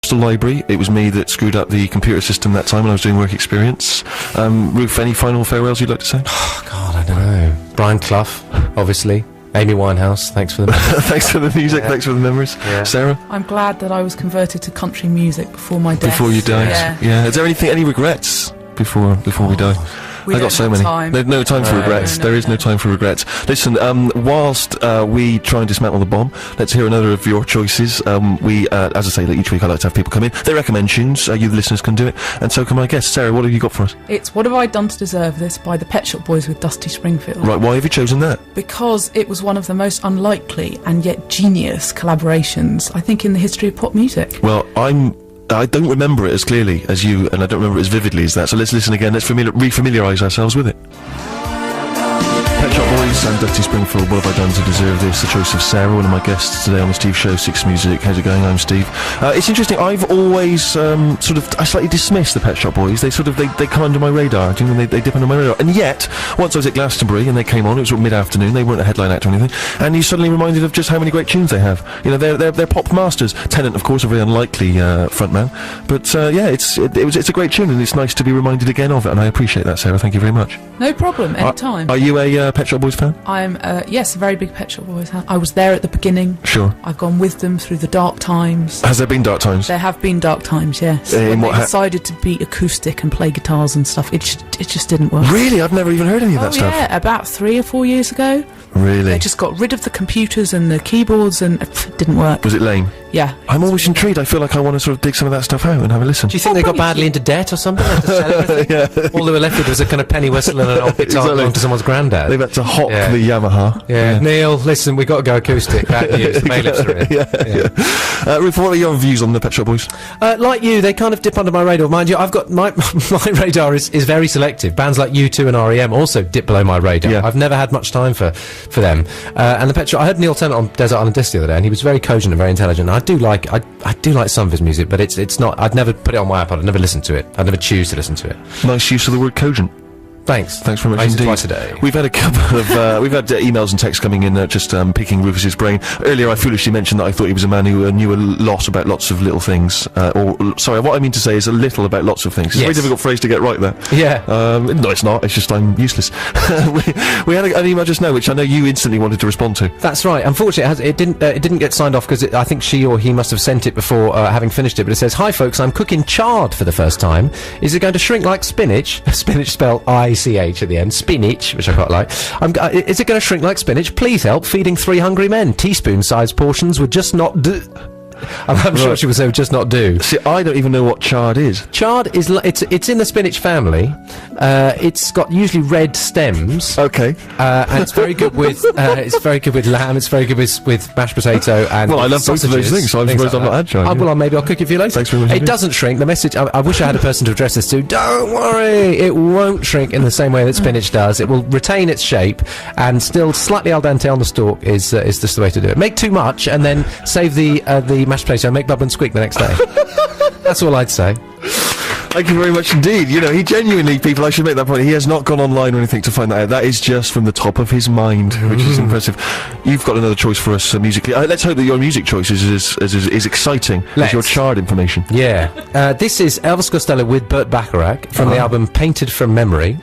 lost a library. It was me that screwed up the computer system that time when I was doing work experience. Ruth, any final farewells you'd like to say? Oh, God, I don't know. Brian Clough, obviously. Amy Winehouse, thanks for the thanks for the music, thanks for the memories. Sarah? I'm glad that I was converted to country music before my death. Before you died? Yeah. Is there any regrets before we die? I got so many. There's no time for regrets. There is no time for regrets. Listen, whilst we try and dismantle the bomb, let's hear another of your choices. As I say, each week I like to have people come in. They recommend tunes. You, the listeners, can do it, and so can my guests. Sarah, what have you got for us? It's What Have I Done to Deserve This by the Pet Shop Boys with Dusty Springfield. Right, why have you chosen that? Because it was one of the most unlikely and yet genius collaborations, I think, in the history of pop music. Well, I don't remember it as clearly as you, and I don't remember it as vividly as that, so let's listen again, let's refamiliarise ourselves with it. Pet Shop Boys and Dusty Springfield, What Have I Done to Deserve This? The choice of Sarah, one of my guests today on the Steve Show, Six Music. How's it going? I'm Steve. It's interesting, I've always, I slightly dismissed the Pet Shop Boys. They come under my radar, do you know, they dip under my radar. And yet, once I was at Glastonbury and they came on, it was mid-afternoon, they weren't a headline act or anything, and you suddenly reminded of just how many great tunes they have. You know, they're pop masters. Tennant, of course, a very unlikely, frontman. But, it's a great tune, and it's nice to be reminded again of it, and I appreciate that, Sarah. Thank you very much. No problem, anytime. Are you a Pet Shop Boys fan? I'm, yes, a very big Pet Shop Boys fan. I was there at the beginning. Sure. I've gone with them through the dark times. Has there been dark times? There have been dark times, yes. When they decided to be acoustic and play guitars and stuff, it just didn't work. Really? I've never even heard any of that stuff. Yeah, about 3 or 4 years ago. Really? They just got rid of the computers and the keyboards and it didn't work. Was it lame? Yeah. I'm always intrigued. I feel like I want to sort of dig some of that stuff out and have a listen. Do you think they got badly into debt or something? They had to sell everything? All they were left with was a kind of penny whistle and an old guitar belonging to someone's granddad. They've had to hop the Yamaha. Yeah. Neil, listen, we got to go acoustic. Bad news. The bailiffs are in. Ruth, what are your views on the Pet Shop Boys? Like you, they kind of dip under my radar. Mind you, I've got my radar is very selective. Bands like U2 and R.E.M. also dip below my radar. Yeah. I've never had much time for them. And the Pet Shop, I heard Neil Tennant on Desert Island Disc the other day, and he was very cogent and very intelligent. And I do like some of his music, but it's not. I'd never put it on my iPod. I'd never listen to it. I'd never choose to listen to it. Nice use of the word cogent. Thanks very much I use it indeed. twice a day. We've had a couple of emails and texts coming in just picking Rufus's brain. Earlier I foolishly mentioned that I thought he was a man who knew a lot about lots of little things. Sorry, what I mean to say is a little about lots of things. It's a very difficult phrase to get right there. Yeah. No, it's not. It's just I'm useless. we had an email just now which I know you instantly wanted to respond to. That's right. Unfortunately, it didn't get signed off because I think she or he must have sent it before having finished it. But it says, "Hi folks, I'm cooking chard for the first time. Is it going to shrink like spinach? Spinach spelled I-C-H at the end. Spinach, which I quite like. Is it going to shrink like spinach? Please help feeding 3 hungry men. Teaspoon-sized portions would just not do." I'm sure she would say would just not do. See, I don't even know what chard is. Chard is it's in the spinach family. It's got usually red stems. Okay. And it's very good with lamb. It's very good with mashed potato and well, I love both of those things. So I suppose I'm not had chard. Well, maybe I'll cook it for you later. Thanks very much. It doesn't shrink. The message. I wish I had a person to address this to. Don't worry, it won't shrink in the same way that spinach does. It will retain its shape and still slightly al dente on the stalk. Is just the way to do it. Make too much and then save the mashed potato and make bubble and squeak the next day. That's all I'd say. Thank you very much indeed. You know, he genuinely, people, I should make that point, he has not gone online or anything to find that out. That is just from the top of his mind, which is impressive. You've got another choice for us musically. Let's hope that your music choice is exciting as your chart information. Yeah. This is Elvis Costello with Burt Bacharach from the album Painted from Memory,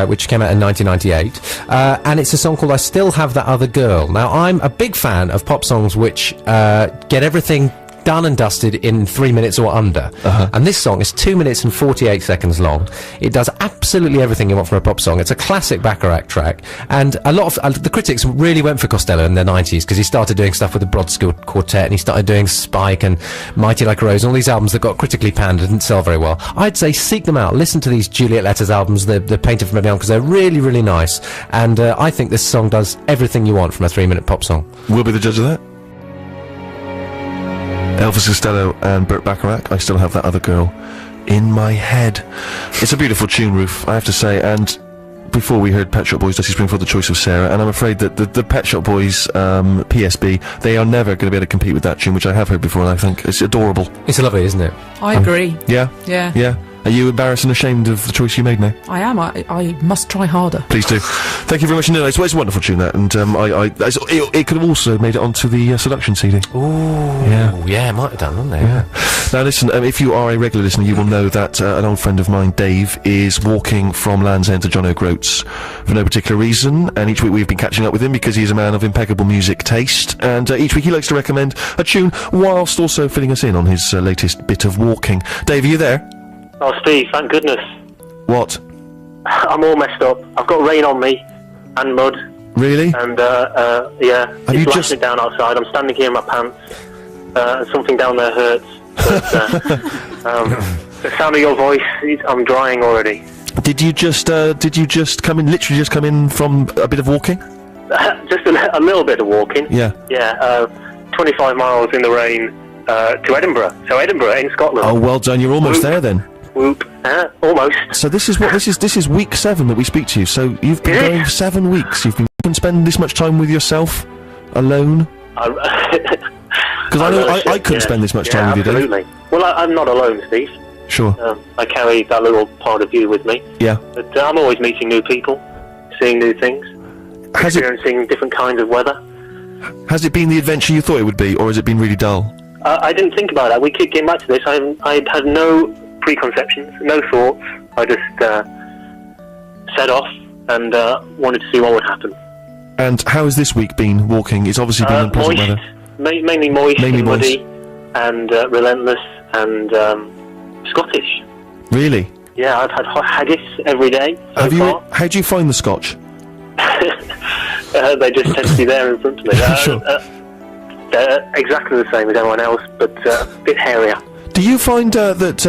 which came out in 1998. And it's a song called I Still Have That Other Girl. Now, I'm a big fan of pop songs which get everything done and dusted in 3 minutes or under. And this song is 2 minutes and 48 seconds long. It does absolutely everything you want from a pop song. It's a classic Bacharach track, and a lot of the critics really went for Costello in the 90s because he started doing stuff with the Broadskill Quartet and he started doing Spike and Mighty Like a Rose, all these albums that got critically panned and didn't sell very well. I'd say seek them out, listen to these Juliet Letters albums, the Painted from Memory, because they're really, really nice, and I think this song does everything you want from a 3-minute pop song. We'll be the judge of that. Elvis Costello and Burt Bacharach, I Still Have That Other Girl in My Head. It's a beautiful tune, Ruth, I have to say, and before we heard Pet Shop Boys, Dusty Springfield, the choice of Sarah, and I'm afraid that the Pet Shop Boys, PSB, they are never going to be able to compete with that tune, which I have heard before, and I think it's adorable. It's lovely, isn't it? I agree. Yeah? Yeah. Yeah. Are you embarrassed and ashamed of the choice you made now? I am. I must try harder. Please do. Thank you very much. No, it's a wonderful tune, that, and it could have also made it onto the Seduction CD. Ooh, yeah, it might have done, wouldn't it? Yeah. Now listen, if you are a regular listener, you will know that an old friend of mine, Dave, is walking from Land's End to John O'Groats for no particular reason, and each week we've been catching up with him because he's a man of impeccable music taste, and each week he likes to recommend a tune whilst also filling us in on his latest bit of walking. Dave, are you there? Oh, Steve, thank goodness. What? I'm all messed up. I've got rain on me and mud. Really? And, yeah, Have you it's just- lashing down outside. I'm standing here in my pants. Something down there hurts. But, the sound of your voice, I'm drying already. Did you just come in, literally just come in from a bit of walking? Just a little bit of walking. Yeah. Yeah, 25 miles in the rain to Edinburgh. So Edinburgh in Scotland. Oh, well done, you're almost Whoop. there then. Whoop. Almost. So this is week 7 that we speak to you, so you've been Is it? going 7 weeks, you've been spending this much time with yourself, alone? Because I couldn't spend this much time with you, Dave. Absolutely. Well, I'm not alone, Steve. Sure. I carry that little part of you with me. Yeah. But I'm always meeting new people, seeing new things, experiencing different kinds of weather. Has it been the adventure you thought it would be, or has it been really dull? I didn't think about that. We keep getting back to this. I had no preconceptions, no thoughts. I just set off and wanted to see what would happen. And how has this week been walking? It's obviously been unpleasant Moist, weather. mainly moist Mainly and moist. muddy and relentless and Scottish. Really? Yeah, I've had hot haggis every day so far. How do you find the Scotch? They just tend to be there in front of me. Sure. They're exactly the same as everyone else, but a bit hairier. Do you find that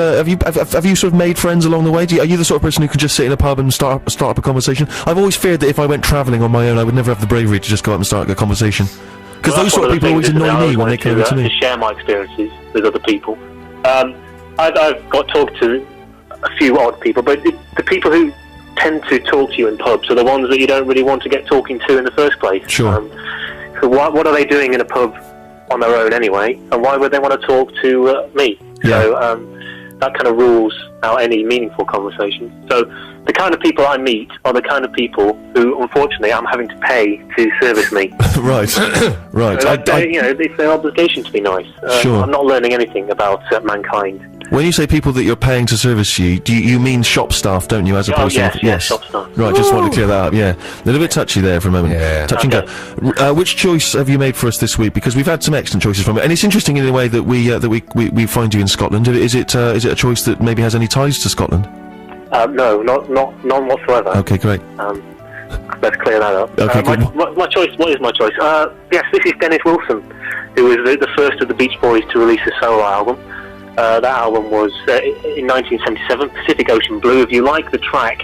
have you sort of made friends along the way? Are you the sort of person who could just sit in a pub and start up a conversation? I've always feared that if I went travelling on my own, I would never have the bravery to just go up and start a conversation. Because those sort of people always annoy me when they come to me. To share my experiences with other people. I've got talked to a few odd people, but the people who tend to talk to you in pubs are the ones that you don't really want to get talking to in the first place. Sure. So what are they doing in a pub on their own anyway, and why would they want to talk to me? Yeah. So that kind of rules out any meaningful conversation. So the kind of people I meet are the kind of people who, unfortunately, I'm having to pay to service me. Right. Right. So it's their obligation to be nice. Sure. I'm not learning anything about mankind. When you say people that you're paying to service you, do you mean shop staff, don't you, as opposed yes, to... yes, shop staff. Right, just wanted to clear that up, yeah. A little bit touchy there for a moment. Yeah. Touch and go. Which choice have you made for us this week? Because we've had some excellent choices from it, and it's interesting in a way that we find you in Scotland. Is it a choice that maybe has any ties to Scotland? No, none whatsoever. Okay, great. Let's clear that up. Okay, good. My choice. What is my choice? Yes, this is Dennis Wilson, who was the first of the Beach Boys to release a solo album. That album was in 1977, Pacific Ocean Blue. If you like the track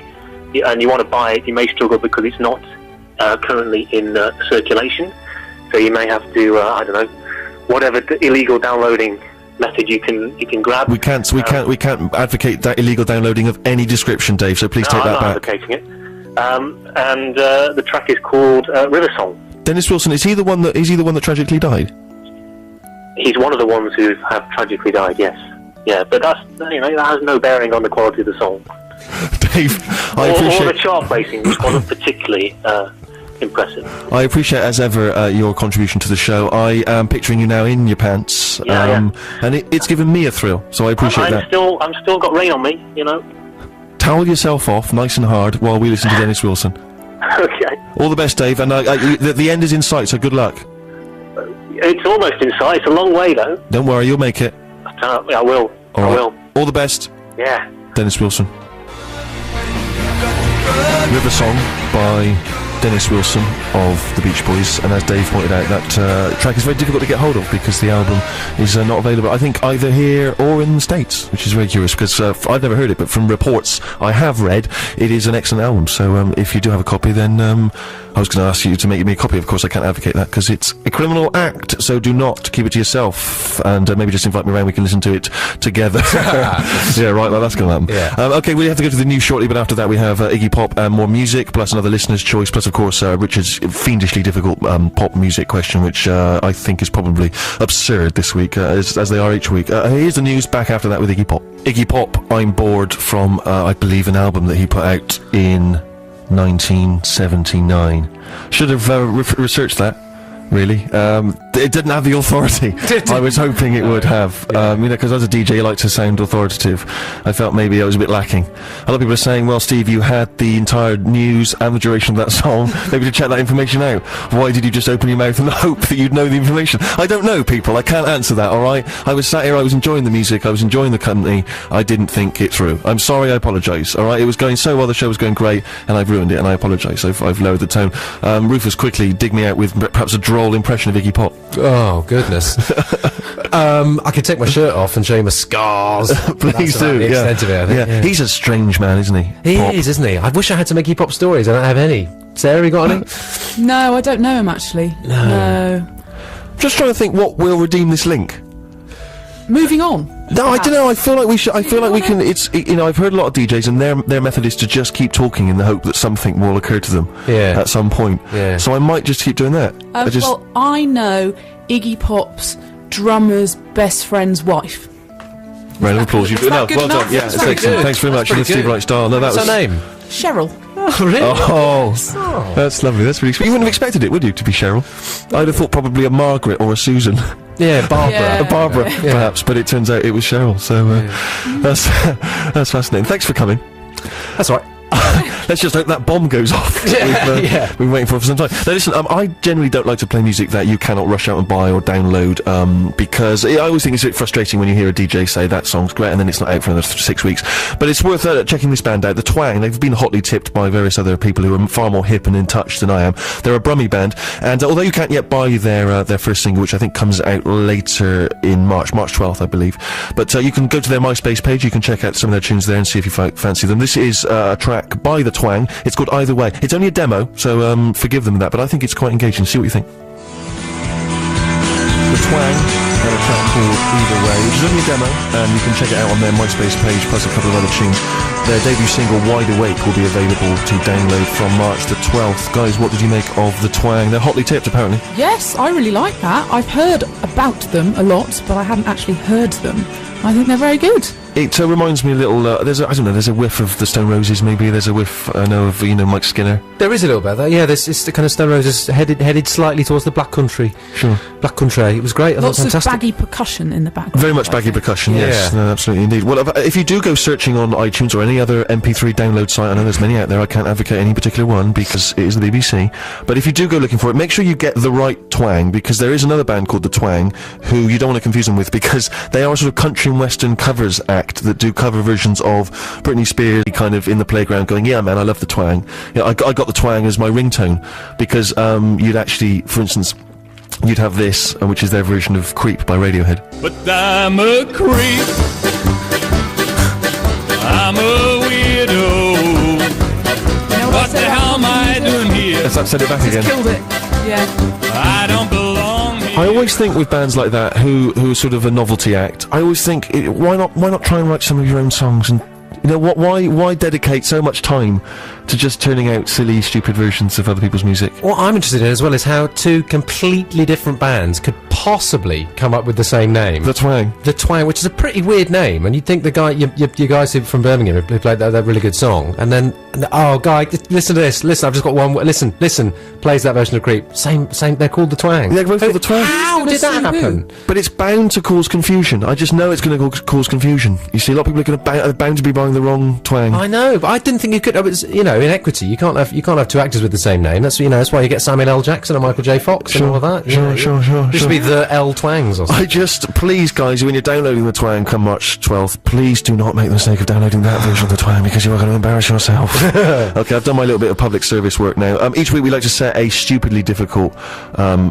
and you want to buy it, you may struggle because it's not currently in circulation. So you may have to, I don't know, whatever illegal downloading method you can grab. We can't advocate that illegal downloading of any description, Dave. So please take I'm that not back. advocating it. And the track is called River Song. Dennis Wilson, is he the one that tragically died? He's one of the ones who have tragically died, yes. Yeah, but that has no bearing on the quality of the song. Dave, I or appreciate... the chart placing, which wasn't particularly impressive. I appreciate, as ever, your contribution to the show. I am picturing you now in your pants, Yeah. and it's given me a thrill, so I appreciate that. I'm still got rain on me, you know. Towel yourself off nice and hard while we listen to Dennis Wilson. Okay. All the best, Dave, and the end is in sight, so good luck. It's almost in sight. It's a long way, though. Don't worry, you'll make it. I will. All I right. will. All the best, Yeah. Dennis Wilson. River Song by Dennis Wilson of the Beach Boys, and as Dave pointed out, that track is very difficult to get hold of because the album is not available, I think, either here or in the States, which is very curious because I've never heard it, but from reports I have read, it is an excellent album. So if you do have a copy, then I was going to ask you to make me a copy. Of course, I can't advocate that because it's a criminal act. So do not keep it to yourself, and maybe just invite me around. We can listen to it together. Yeah, right. Well, that's going to happen. Yeah. Okay, we have to go to the news shortly, but after that we have Iggy Pop and more music, plus another listener's choice, plus of course Richard's fiendishly difficult pop music question, which I think is probably absurd this week, as they are each week. Here's the news. Back after that with Iggy Pop. Iggy Pop, I'm Bored, from I believe an album that he put out in 1979. Should have researched that. Really, it didn't have the authority. I was hoping it would have, because as a DJ, I like to sound authoritative. I felt maybe I was a bit lacking. A lot of people are saying, "Well, Steve, you had the entire news and the duration of that song. Maybe to check that information out. Why did you just open your mouth and hope that you'd know the information?" I don't know, people. I can't answer that. All right. I was sat here. I was enjoying the music. I was enjoying the company. I didn't think it through. I'm sorry. I apologise. All right. It was going so well. The show was going great, and I've ruined it. And I apologise. I've lowered the tone. Rufus, quickly dig me out with perhaps a droll impression of Iggy Pop. Oh, goodness. I could take my shirt off and show you my scars. Please do. The extent of it, I think. Yeah. He's a strange man, isn't he? He Pop. is, isn't he? I wish I had some Iggy Pop stories. I don't have any. Sarah, you got any? No, I don't know him actually. No. Just trying to think what will redeem this link. Moving on. No, I don't know. I feel like we should. I feel like we can. I've heard a lot of DJs, and their method is to just keep talking in the hope that something will occur to them. Yeah. At some point. Yeah. So I might just keep doing that. Well, I know Iggy Pop's drummer's best friend's wife. Round of applause. You've that well good done. enough? Yeah, That's it's very excellent. good. Thanks very much. That's You're pretty Steve good. Wright Star. No, that What's was. her name? Cheryl. Oh, really? Oh, that's lovely. That's really. You wouldn't have expected it, would you, to be Cheryl? I'd have thought probably a Margaret or a Susan. Yeah, Barbara. Yeah. A Barbara, perhaps, but it turns out it was Cheryl. So that's fascinating. Thanks for coming. That's all right. Let's just hope that bomb goes off. We've been waiting for some time. Now listen, I generally don't like to play music that you cannot rush out and buy or download, because I always think it's a bit frustrating when you hear a DJ say that song's great and then it's not out for another 6 weeks. But it's worth checking this band out. The Twang, they've been hotly tipped by various other people who are far more hip and in touch than I am. They're a Brummie band, and although you can't yet buy their first single, which I think comes out later in March 12th, I believe, but you can go to their MySpace page, you can check out some of their tunes there and see if you fancy them. This is a track by The Twang. It's called Either Way. It's only a demo, so forgive them that, but I think it's quite engaging. See what you think. The Twang and a track called Either Way, which is only a demo, and you can check it out on their MySpace page, plus a couple of other tunes. Their debut single, Wide Awake, will be available to download from March the 12th. Guys, what did you make of The Twang? They're hotly tipped, apparently. Yes, I really like that. I've heard about them a lot, but I hadn't actually heard them. I think they're very good. It reminds me a little, there's a whiff of the Stone Roses, maybe. There's a whiff, I know, of, Mike Skinner. There is a little bit of that, yeah. It's the kind of Stone Roses headed slightly towards the Black Country. Sure. Black Country. It was great. I thought Lots it was of fantastic. baggy percussion in the background. Very much baggy percussion, yes. Yeah. No, absolutely, indeed. Well, if you do go searching on iTunes or any other MP3 download site, I know there's many out there, I can't advocate any particular one because it is the BBC, but if you do go looking for it, make sure you get the right Twang, because there is another band called The Twang, who you don't want to confuse them with, because they are a sort of country and western covers act that do cover versions of Britney Spears, kind of in the playground going, yeah man, I love The Twang. I got The Twang as my ringtone, because you'd actually, for instance, you'd have this, which is their version of Creep by Radiohead. But I'm a creep. I'm a weirdo. What the hell am I doing here? Let's said it back again. Killed it. Yeah. I don't belong here. I always think with bands like that, who are sort of a novelty act, I always think, why not try and write some of your own songs, and why dedicate so much time to just turning out silly, stupid versions of other people's music? What I'm interested in as well is how two completely different bands could possibly come up with the same name. The Twang. The Twang, which is a pretty weird name, and you'd think the guy, you guys who from Birmingham who played that really good song, and then, guy, listen to this, listen, I've just got one, listen, plays that version of Creep, same, they're called The Twang. Yeah, both called The Twang. How did that happen? But it's bound to cause confusion. I just know it's going to cause confusion. You see, a lot of people are bound to be buying the wrong Twang. I know, but I didn't think you could. In equity, you can't have two actors with the same name. That's why you get Samuel L. Jackson and Michael J. Fox and all of that. Sure. Just be the L Twangs or something. Please, guys, when you're downloading The Twang come March 12th, please do not make the mistake of downloading that version of The Twang, because you are going to embarrass yourself. Okay, I've done my little bit of public service work now. Each week we like to set a stupidly difficult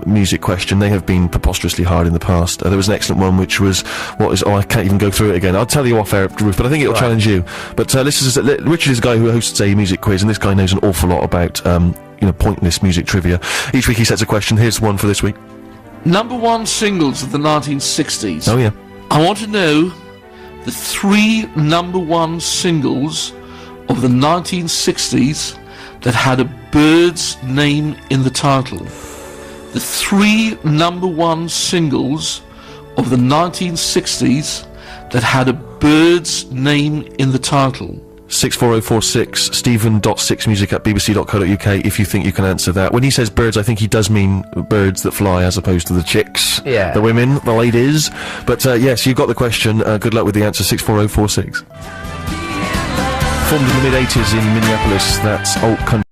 music question. They have been preposterously hard in the past. There was an excellent one, which was, I can't even go through it again. I'll tell you off air, Ruth, but I think it'll challenge you. But Richard is a guy who hosts a music quiz, and this guy knows an awful lot about pointless music trivia. Each week he sets a question. Here's one for this week. Number one singles of the 1960s. Oh, yeah. I want to know the 3 number one singles of the 1960s that had a bird's name in the title. The 3 number one singles of the 1960s that had a bird's name in the title. 64046 stephen.6music@bbc.co.uk if you think you can answer that. When he says birds, I think he does mean birds that fly as opposed to the chicks. Yeah. The women, the ladies. But yes, you got the question. Good luck with the answer. 64046. Formed in the mid-80s in Minneapolis, that's alt country.